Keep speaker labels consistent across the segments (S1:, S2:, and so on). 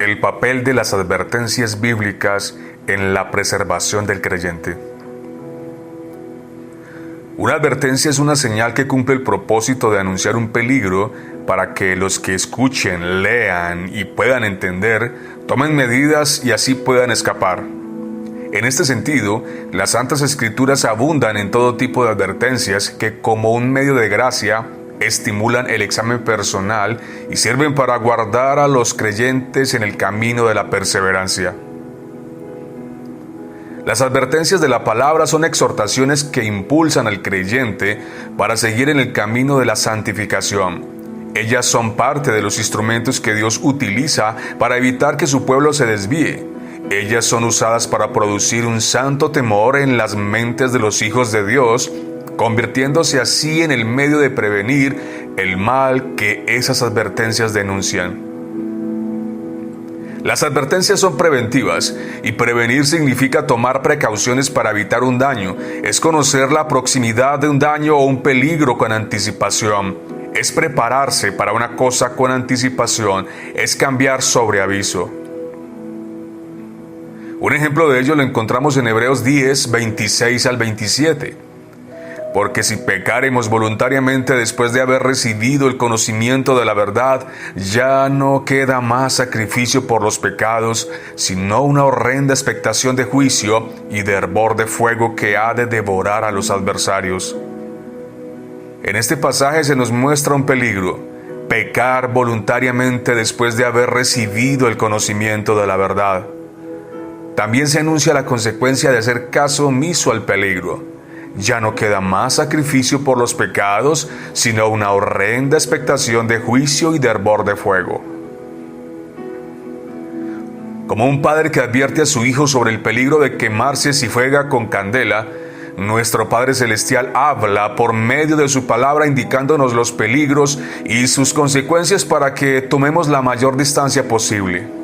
S1: El papel de las advertencias bíblicas en la preservación del creyente. Una advertencia es una señal que cumple el propósito de anunciar un peligro para que los que escuchen, lean y puedan entender, tomen medidas y así puedan escapar. En este sentido, las Santas Escrituras abundan en todo tipo de advertencias que, como un medio de gracia, estimulan el examen personal y sirven para guardar a los creyentes en el camino de la perseverancia. Las advertencias de la palabra son exhortaciones que impulsan al creyente para seguir en el camino de la santificación. Ellas son parte de los instrumentos que Dios utiliza para evitar que su pueblo se desvíe. Ellas son usadas para producir un santo temor en las mentes de los hijos de Dios, convirtiéndose así en el medio de prevenir el mal que esas advertencias denuncian. Las advertencias son preventivas y prevenir significa tomar precauciones para evitar un daño. Es conocer la proximidad de un daño o un peligro con anticipación. Es prepararse para una cosa con anticipación. Es cambiar sobre aviso. Un ejemplo de ello lo encontramos en Hebreos 10, 26 al 27. Porque si pecaremos voluntariamente después de haber recibido el conocimiento de la verdad, ya no queda más sacrificio por los pecados, sino una horrenda expectación de juicio y de hervor de fuego que ha de devorar a los adversarios. En este pasaje se nos muestra un peligro: pecar voluntariamente después de haber recibido el conocimiento de la verdad. También se anuncia la consecuencia de hacer caso omiso al peligro. Ya no queda más sacrificio por los pecados, sino una horrenda expectación de juicio y de hervor de fuego. Como un padre que advierte a su hijo sobre el peligro de quemarse si fuega con candela, nuestro Padre Celestial habla por medio de su palabra indicándonos los peligros y sus consecuencias para que tomemos la mayor distancia posible.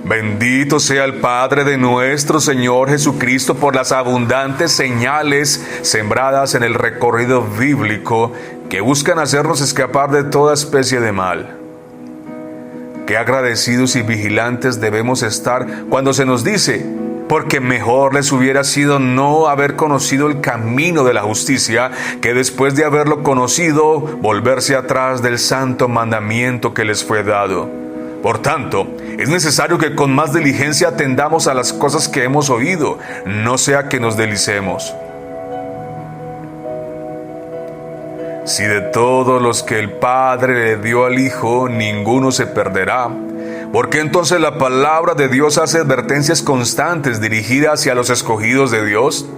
S1: Bendito sea el Padre de nuestro Señor Jesucristo por las abundantes señales sembradas en el recorrido bíblico que buscan hacernos escapar de toda especie de mal. Qué agradecidos y vigilantes debemos estar cuando se nos dice: porque mejor les hubiera sido no haber conocido el camino de la justicia que después de haberlo conocido volverse atrás del santo mandamiento que les fue dado. Por tanto, es necesario que con más diligencia atendamos a las cosas que hemos oído, no sea que nos deslicemos. Si de todos los que el Padre le dio al Hijo, ninguno se perderá, ¿por qué entonces la palabra de Dios hace advertencias constantes dirigidas hacia los escogidos de Dios?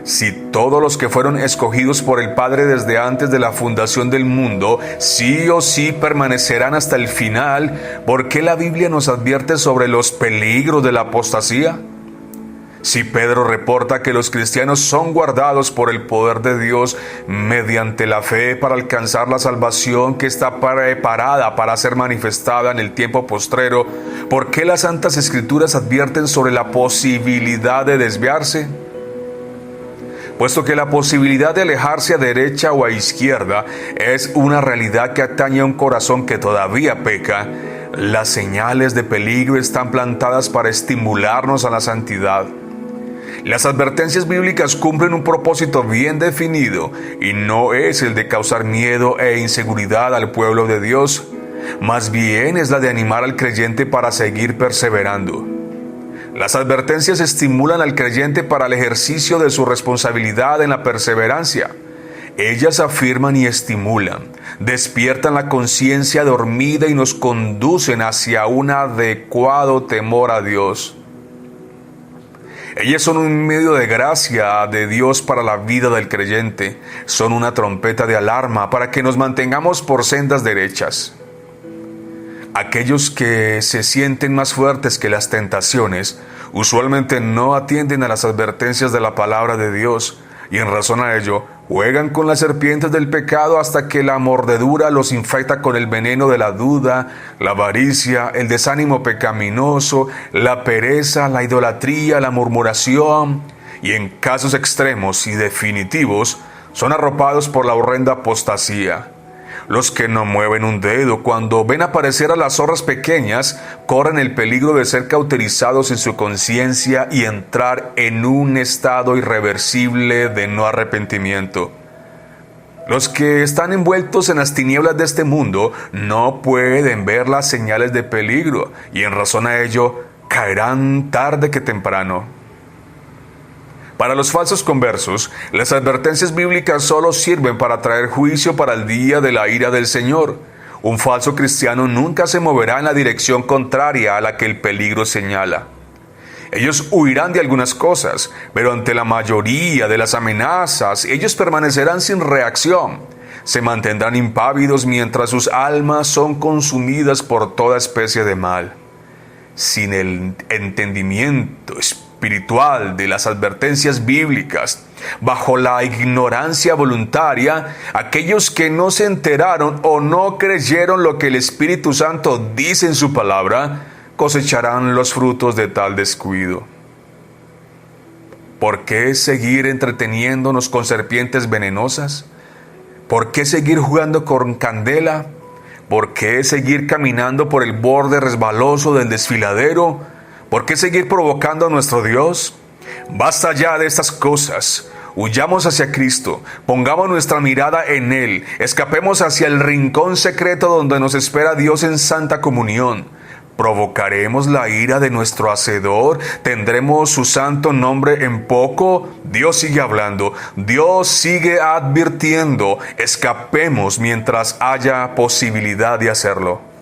S1: Si todos los que fueron escogidos por el Padre desde antes de la fundación del mundo, sí o sí permanecerán hasta el final, ¿por qué la Biblia nos advierte sobre los peligros de la apostasía? Si Pedro reporta que los cristianos son guardados por el poder de Dios mediante la fe para alcanzar la salvación que está preparada para ser manifestada en el tiempo postrero, ¿por qué las Santas Escrituras advierten sobre la posibilidad de desviarse? Puesto que la posibilidad de alejarse a derecha o a izquierda es una realidad que atañe a un corazón que todavía peca, las señales de peligro están plantadas para estimularnos a la santidad. Las advertencias bíblicas cumplen un propósito bien definido y no es el de causar miedo e inseguridad al pueblo de Dios, más bien es la de animar al creyente para seguir perseverando. Las advertencias estimulan al creyente para el ejercicio de su responsabilidad en la perseverancia. Ellas afirman y estimulan, despiertan la conciencia dormida y nos conducen hacia un adecuado temor a Dios. Ellas son un medio de gracia de Dios para la vida del creyente. Son una trompeta de alarma para que nos mantengamos por sendas derechas. Aquellos que se sienten más fuertes que las tentaciones usualmente no atienden a las advertencias de la palabra de Dios y en razón a ello juegan con las serpientes del pecado hasta que la mordedura los infecta con el veneno de la duda, la avaricia, el desánimo pecaminoso, la pereza, la idolatría, la murmuración y en casos extremos y definitivos son arropados por la horrenda apostasía. Los que no mueven un dedo cuando ven aparecer a las zorras pequeñas corren el peligro de ser cauterizados en su conciencia y entrar en un estado irreversible de no arrepentimiento. Los que están envueltos en las tinieblas de este mundo no pueden ver las señales de peligro y en razón a ello caerán tarde que temprano. Para los falsos conversos, las advertencias bíblicas solo sirven para traer juicio para el día de la ira del Señor. Un falso cristiano nunca se moverá en la dirección contraria a la que el peligro señala. Ellos huirán de algunas cosas, pero ante la mayoría de las amenazas, ellos permanecerán sin reacción. Se mantendrán impávidos mientras sus almas son consumidas por toda especie de mal. Sin el entendimiento espiritual de las advertencias bíblicas, bajo la ignorancia voluntaria, aquellos que no se enteraron o no creyeron lo que el Espíritu Santo dice en su palabra, cosecharán los frutos de tal descuido. ¿Por qué seguir entreteniéndonos con serpientes venenosas? ¿Por qué seguir jugando con candela? ¿Por qué seguir caminando por el borde resbaloso del desfiladero? ¿Por qué seguir provocando a nuestro Dios? Basta ya de estas cosas. Huyamos hacia Cristo, pongamos nuestra mirada en Él, escapemos hacia el rincón secreto donde nos espera Dios en santa comunión. ¿Provocaremos la ira de nuestro Hacedor? ¿Tendremos su santo nombre en poco? Dios sigue hablando, Dios sigue advirtiendo. Escapemos mientras haya posibilidad de hacerlo.